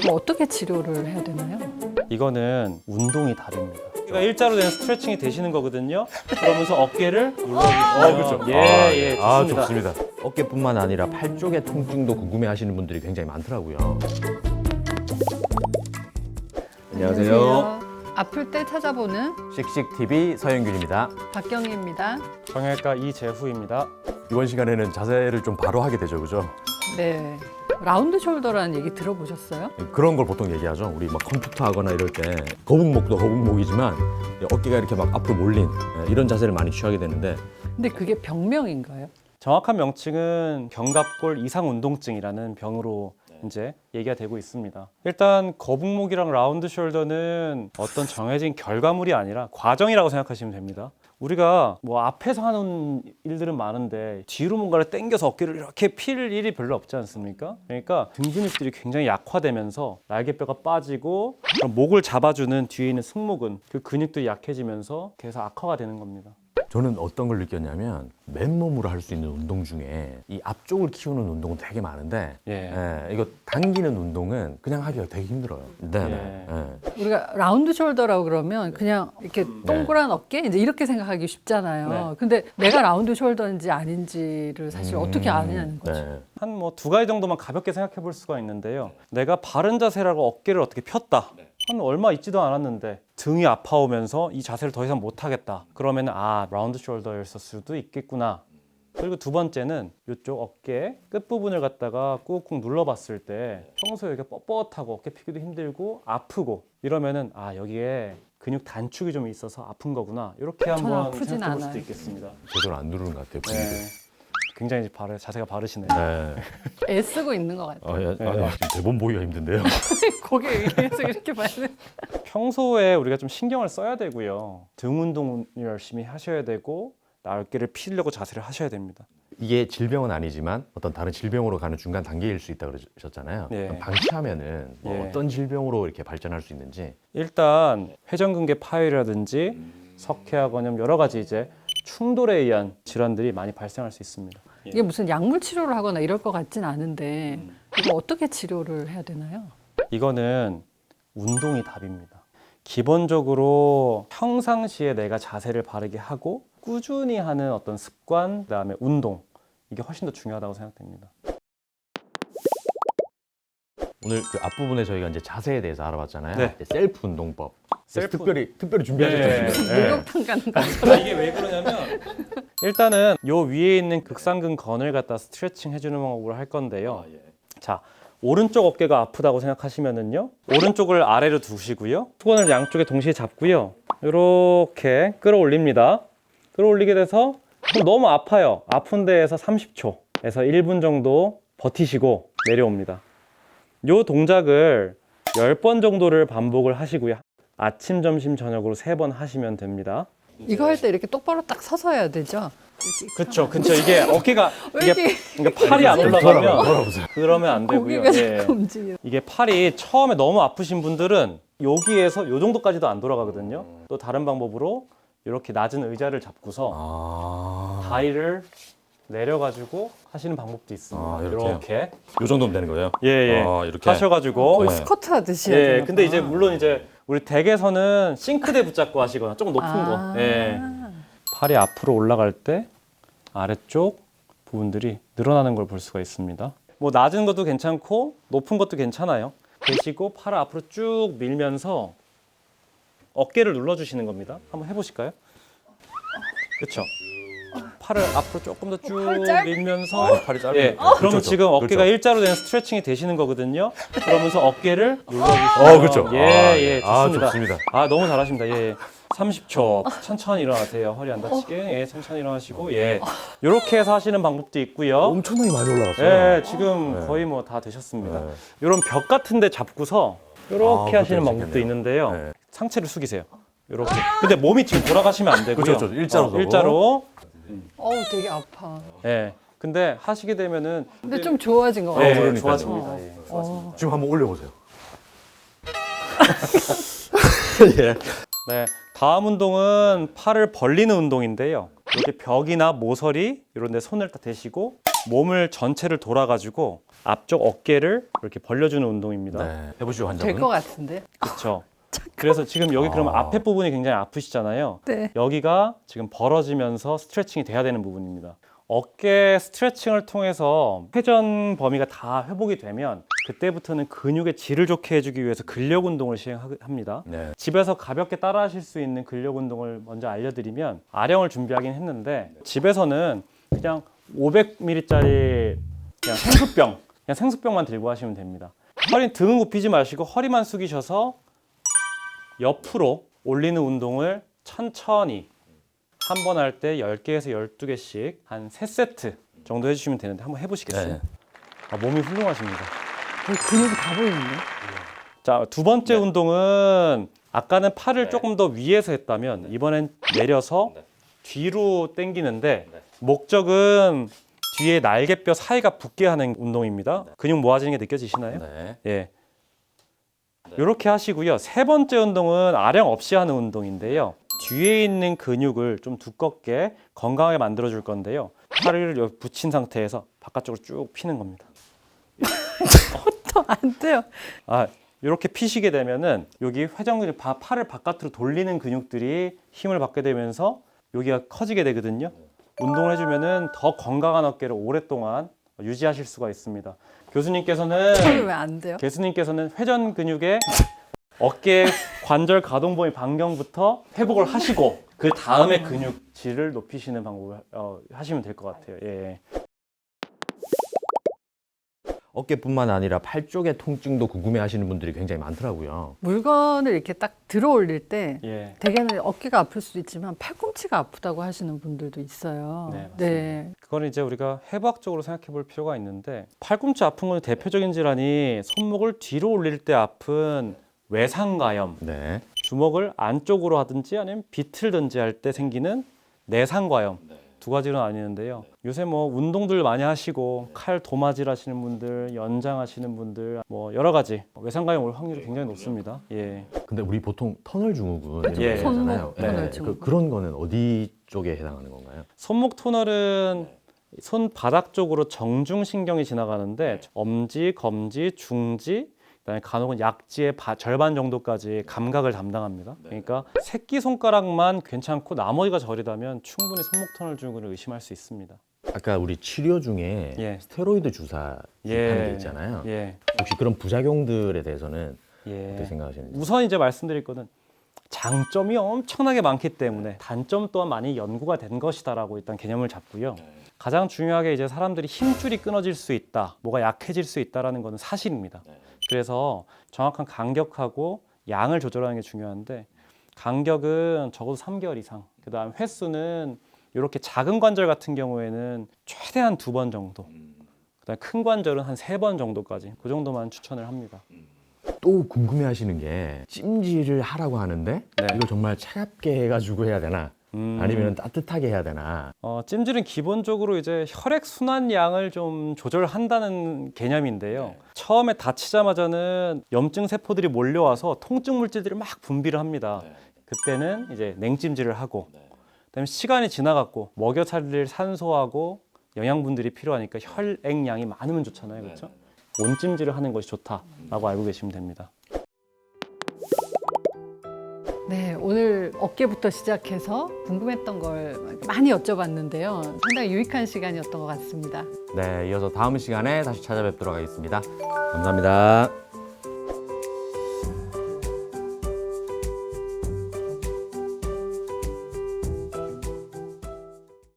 그럼 어떻게 치료를 해야 되나요? 이거는 운동이 답입니다. 어깨가 일자로 된 스트레칭이 되시는 거거든요. 그러면서 어깨를 눌러주시면 그렇죠. 예, 좋습니다. 좋습니다. 어깨뿐만 아니라 팔 쪽의 통증도 궁금해하시는 분들이 굉장히 많더라고요. 안녕하세요. 아플 때 찾아보는 씩씩 TV 서영균입니다. 박경희입니다. 정형외과 이재후입니다. 이번 시간에는 자세를 좀 바로 하게 되죠, 그죠? 네. 라운드 숄더라는 얘기 들어보셨어요? 그런 걸 보통 얘기하죠. 우리 막 컴퓨터 하거나 이럴 때 거북목도 거북목이지만 어깨가 이렇게 막 앞으로 몰린 이런 자세를 많이 취하게 되는데 근데 그게 병명인가요? 정확한 명칭은 견갑골 이상운동증이라는 병으로 이제 얘기가 되고 있습니다. 일단 거북목이랑 라운드 숄더는 어떤 정해진 결과물이 아니라 과정이라고 생각하시면 됩니다. 우리가 뭐 앞에서 하는 일들은 많은데 뒤로 뭔가를 당겨서 어깨를 이렇게 필 일이 별로 없지 않습니까? 그러니까 등 근육들이 굉장히 약화되면서 날개뼈가 빠지고 그럼 목을 잡아주는 뒤에 있는 승모근 그 근육들이 약해지면서 계속 악화가 되는 겁니다. 저는 어떤 걸 느꼈냐면 맨몸으로 할 수 있는 운동 중에 이 앞쪽을 키우는 운동은 되게 많은데 이거 당기는 운동은 그냥 하기가 되게 힘들어요. 네. 우리가 라운드 숄더라고 그러면 그냥 이렇게 동그란 어깨 이제 이렇게 생각하기 쉽잖아요. 네. 근데 내가 라운드 숄더인지 아닌지를 사실 어떻게 아느냐는 거죠. 네. 한 뭐 두 가지 정도만 가볍게 생각해 볼 수가 있는데요. 내가 바른 자세라고 어깨를 어떻게 폈다. 한 얼마 있지도 않았는데 등이 아파오면서 이 자세를 더 이상 못 하겠다. 그러면은 라운드 숄더였을 수도 있겠구나. 그리고 두 번째는 이쪽 어깨 끝부분을 갖다가 꾹꾹 눌러봤을 때 평소에 이렇게 뻣뻣하고 어깨 피기도 힘들고 아프고 이러면은 여기에 근육 단축이 좀 있어서 아픈 거구나. 이렇게 저는 한번 아프진 생각해 볼 수도 않아요. 있겠습니다. 제대로 안 누르는 것 같아요. 네. 굉장히 자세가 바르시네요. 네. 애쓰고 있는 것 같아요. 지금 대본 보기가 힘든데요. 고개 계속 이렇게 봐야 돼. 평소에 우리가 좀 신경을 써야 되고요. 등 운동을 열심히 하셔야 되고 어깨를 피려고 자세를 하셔야 됩니다. 이게 질병은 아니지만 어떤 다른 질병으로 가는 중간 단계일 수 있다고 그러셨잖아요. 네. 방치하면은 뭐 어떤 질병으로 이렇게 발전할 수 있는지. 일단 회전근개 파열이라든지 석회화 건염 여러 가지 이제 충돌에 의한 질환들이 많이 발생할 수 있습니다. 이게 무슨 약물 치료를 하거나 이럴 것 같진 않은데 이거 어떻게 치료를 해야 되나요? 이거는 운동이 답입니다. 기본적으로 평상시에 내가 자세를 바르게 하고 꾸준히 하는 어떤 습관, 그다음에 운동 이게 훨씬 더 중요하다고 생각됩니다. 오늘 그 앞부분에 저희가 이제 자세에 대해서 알아봤잖아요. 네. 셀프 운동법. 셀프- 특별히 준비하셨죠. 네. 목욕탕 가는 것처럼. 이게 왜 그러냐면 일단은 요 위에 있는 극상근 건을 갖다 스트레칭 해주는 방법으로 할 건데요. 자, 오른쪽 어깨가 아프다고 생각하시면은요, 오른쪽을 아래로 두시고요, 수건을 양쪽에 동시에 잡고요, 이렇게 끌어올립니다. 끌어올리게 돼서 그럼 너무 아파요. 아픈 데에서 30초에서 1분 정도 버티시고 내려옵니다. 요 동작을 10번 정도를 반복을 하시고요. 아침, 점심, 저녁으로 3번 하시면 됩니다. 이거 할 때 이렇게 똑바로 딱 서서 해야 되죠? 그쵸. 이게 어깨가 왜 이게 이렇게 그러니까 팔이 안 올라가면 돌아보세요. 그러면 안 되고요. 고개가 예. 자꾸 움직여. 이게 팔이 처음에 너무 아프신 분들은 여기에서 요 정도까지도 안 돌아가거든요. 또 다른 방법으로 이렇게 낮은 의자를 잡고서 다리를 내려가지고 하시는 방법도 있습니다. 이렇게요? 이렇게 이 정도면 되는 거예요? 예. 이렇게 하셔가지고 거의 스쿼트 하듯이 해야 예. 되나 근데 봐. 이제 물론 이제 우리 댁에서는 싱크대 붙잡고 하시거나 조금 높은 아. 거. 예. 팔이 앞으로 올라갈 때 아래쪽 부분들이 늘어나는 걸 볼 수가 있습니다. 뭐 낮은 것도 괜찮고 높은 것도 괜찮아요. 되시고 팔을 앞으로 쭉 밀면서 어깨를 눌러주시는 겁니다. 한번 해보실까요? 그렇죠. 팔을 앞으로 조금 더 쭉 팔 짧- 밀면서 팔이 짧은 예. 그러면 지금 어깨가 일자로 된 스트레칭이 되시는 거거든요. 그러면서 어깨를 눌러주시면 그렇죠. 좋습니다. 좋습니다. 너무 잘하십니다. 예. 30초 천천히 일어나세요. 허리 안 다치게. 예, 천천히 일어나시고 예. 이렇게 해서 하시는 방법도 있고요. 엄청나게 많이 올라갔어요. 예, 지금 거의 뭐 다 되셨습니다. 이런 벽 같은 데 잡고서 이렇게 하시는 그것도 방법도 재밌겠네요. 있는데요. 네. 상체를 숙이세요. 이렇게. 근데 몸이 지금 돌아가시면 안 되고요. 그렇죠. 일자로 서고. 일자로. 어우 되게 아파. 예. 근데 하시게 되면은 근데 좀 좋아진 것 예, 같아요. 그러니까요. 좋아집니다. 예. 지금 한번 올려보세요. 네, 다음 운동은 팔을 벌리는 운동인데요. 이렇게 벽이나 모서리 이런 데 손을 딱 대시고 몸을 전체를 돌아가지고 앞쪽 어깨를 이렇게 벌려주는 운동입니다. 네. 해보시죠, 환자분. 될 것 같은데. 그렇죠. 그래서 지금 여기 그러면 앞에 부분이 굉장히 아프시잖아요. 네. 여기가 지금 벌어지면서 스트레칭이 돼야 되는 부분입니다. 어깨 스트레칭을 통해서 회전 범위가 다 회복이 되면 그때부터는 근육의 질을 좋게 해주기 위해서 근력 운동을 시행합니다. 네. 집에서 가볍게 따라 하실 수 있는 근력 운동을 먼저 알려드리면 아령을 준비하긴 했는데 집에서는 그냥 500ml짜리 그냥 생수병만 들고 하시면 됩니다. 허리 등은 굽히지 마시고 허리만 숙이셔서 옆으로 올리는 운동을 천천히 한 번 할 때 10개에서 12개씩 한 3세트 정도 해주시면 되는데 한번 해보시겠어요? 네. 몸이 훌륭하십니다. 근육이 다 보이는데. 자, 두 번째 운동은 아까는 팔을 조금 더 위에서 했다면 이번엔 내려서 뒤로 당기는데 목적은 뒤에 날개뼈 사이가 붙게 하는 운동입니다. 근육 모아지는 게 느껴지시나요? 네. 예. 이렇게 하시고요. 세 번째 운동은 아령 없이 하는 운동인데요. 뒤에 있는 근육을 좀 두껍게 건강하게 만들어 줄 건데요. 팔을 여기 붙인 상태에서 바깥쪽으로 쭉 피는 겁니다. 더 안 돼요. 이렇게 피시게 되면은 여기 회전근육, 팔을 바깥으로 돌리는 근육들이 힘을 받게 되면서 여기가 커지게 되거든요. 운동을 해주면은 더 건강한 어깨를 오랫동안 유지하실 수가 있습니다. 교수님께서는 저는 왜 안 돼요? 회전 근육의 어깨 관절 가동 범위 반경부터 회복을 하시고 그 다음에 근육질을 높이시는 방법을 하시면 될 것 같아요. 예. 어깨뿐만 아니라 팔 쪽의 통증도 궁금해하시는 분들이 굉장히 많더라고요. 물건을 이렇게 딱 들어 올릴 때 예. 대개는 어깨가 아플 수도 있지만 팔꿈치가 아프다고 하시는 분들도 있어요. 네, 맞습니다. 네. 그거는 이제 우리가 해부학적으로 생각해 볼 필요가 있는데 팔꿈치 아픈 건 대표적인 질환이 손목을 뒤로 올릴 때 아픈 외상가염, 네. 주먹을 안쪽으로 하든지 아니면 비틀든지 할 때 생기는 내상과염 두 가지로 나뉘는데요. 요새 뭐 운동들 많이 하시고 칼 도마질 하시는 분들, 연장하시는 분들 뭐 여러 가지 외상과염 올 확률이 굉장히 높습니다. 예. 근데 우리 보통 터널 증후군 이런 예. 거 있잖아요. 손목 터널 증후군. 그런 거는 어디 쪽에 해당하는 건가요? 손목 터널은 손바닥 쪽으로 정중신경이 지나가는데 엄지, 검지, 중지, 그다음에 간혹은 약지의 절반 정도까지 감각을 담당합니다. 그러니까 새끼손가락만 괜찮고 나머지가 저리다면 충분히 손목 터널 증후군을 의심할 수 있습니다. 아까 우리 치료 중에 예. 스테로이드 주사 하는 게 있잖아요. 예. 혹시 그런 부작용들에 대해서는 예. 어떻게 생각하시는지? 우선 이제 말씀드릴 거는 장점이 엄청나게 많기 때문에 단점 또한 많이 연구가 된 것이다라고 일단 개념을 잡고요. 가장 중요하게 이제 사람들이 힘줄이 끊어질 수 있다, 뭐가 약해질 수 있다라는 것은 사실입니다. 그래서 정확한 간격하고 양을 조절하는 게 중요한데 간격은 적어도 3개월 이상. 그다음 횟수는 이렇게 작은 관절 같은 경우에는 최대한 2번 정도. 그다음 큰 관절은 한 3번 정도까지. 그 정도만 추천을 합니다. 또 궁금해하시는 게 찜질을 하라고 하는데 네. 이걸 정말 차갑게 해가지고 해야 되나? 아니면 따뜻하게 해야 되나? 찜질은 기본적으로 이제 혈액 순환 양을 좀 조절한다는 개념인데요. 처음에 다치자마자는 염증 세포들이 몰려와서 통증 물질들이 막 분비를 합니다. 그때는 이제 냉찜질을 하고, 그다음에 시간이 지나갔고 먹여 살릴 산소하고 영양분들이 필요하니까 혈액 양이 많으면 좋잖아요, 그렇죠? 온찜질을 하는 것이 좋다라고 알고 계시면 됩니다. 네, 오늘 어깨부터 시작해서 궁금했던 걸 많이 여쭤봤는데요. 상당히 유익한 시간이었던 것 같습니다. 네, 이어서 다음 시간에 다시 찾아뵙도록 하겠습니다. 감사합니다.